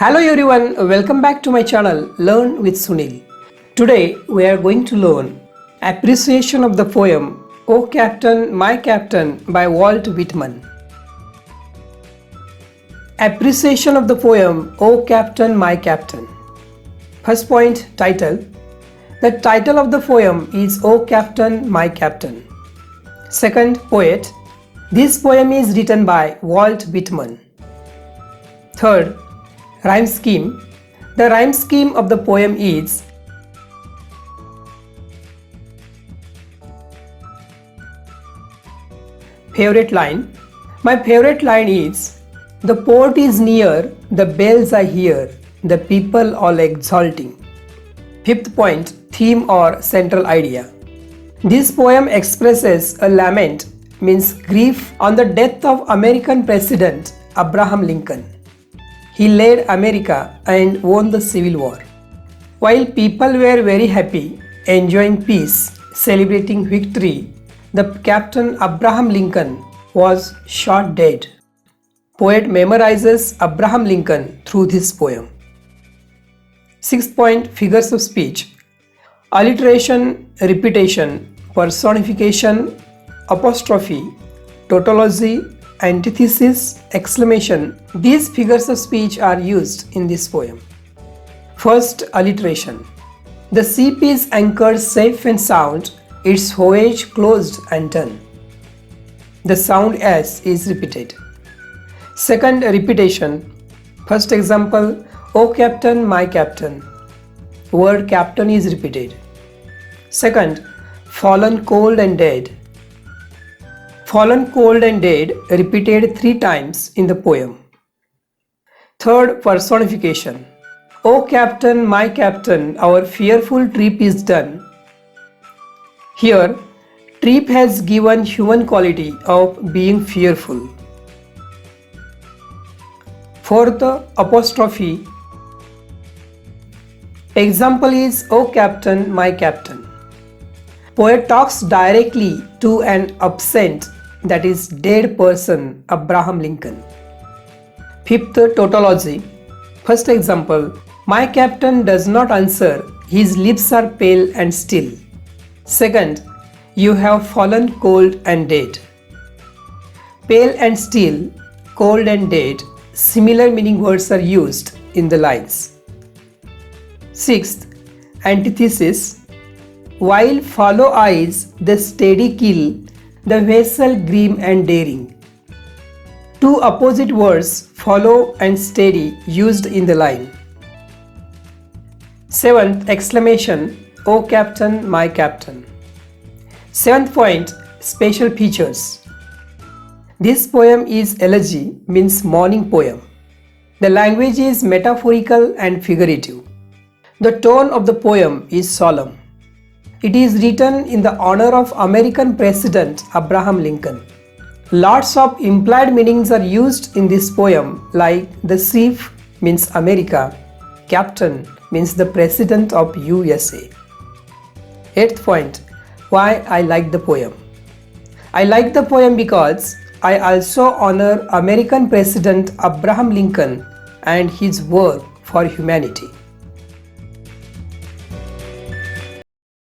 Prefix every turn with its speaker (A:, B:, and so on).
A: Hello everyone, welcome back to my channel Learn with Sunil. Today we are going to learn Appreciation of the poem O Captain, My Captain by Walt Whitman. Appreciation of the poem O Captain, My Captain. First point, title. The title of the poem is O Captain, My Captain. Second, poet. This poem is written by Walt Whitman. Third, rhyme scheme. The rhyme scheme of the poem is favorite line. My favorite line is the port is near, the bells I hear, the people all exulting. Fifth point, theme or central idea. This poem expresses a lament, means grief on the death of American President Abraham Lincoln. He led America and won the Civil War. While people were very happy, enjoying peace, celebrating victory, the Captain Abraham Lincoln was shot dead. Poet memorizes Abraham Lincoln through this poem. Sixth point, figures of speech. Alliteration, repetition, personification, apostrophe, tautology, antithesis, exclamation. These figures of speech are used in this poem. First, alliteration. The ship is anchored safe and sound, its voyage closed and done. The sound S is repeated. Second, repetition. First example, O Captain, My Captain. Word captain is repeated. Second, fallen cold and dead. Fallen cold and dead repeated 3 times in the poem. Third, personification. O Captain, my Captain, our fearful trip is done. Here, trip has given human quality of being fearful. Fourth, apostrophe. Example is O Captain, my Captain. Poet talks directly to an absent, that is dead person, Abraham Lincoln. Fifth, tautology. First example, my captain does not answer, his lips are pale and still. Second, you have fallen cold and dead. Pale and still, cold and dead, similar meaning words are used in the lines. Sixth, antithesis. While follow eyes the steady kill, the vessel grim and daring. 2 opposite words, follow and steady, used in the line. Seventh, exclamation, O Captain, my Captain. Seventh point, special features. This poem is elegy, means mourning poem. The language is metaphorical and figurative. The tone of the poem is solemn. It is written in the honor of American President Abraham Lincoln. Lots of implied meanings are used in this poem, like the ship means America, captain means the President of USA. Eighth point, why I like the poem. I like the poem because I also honor American President Abraham Lincoln and his work for humanity.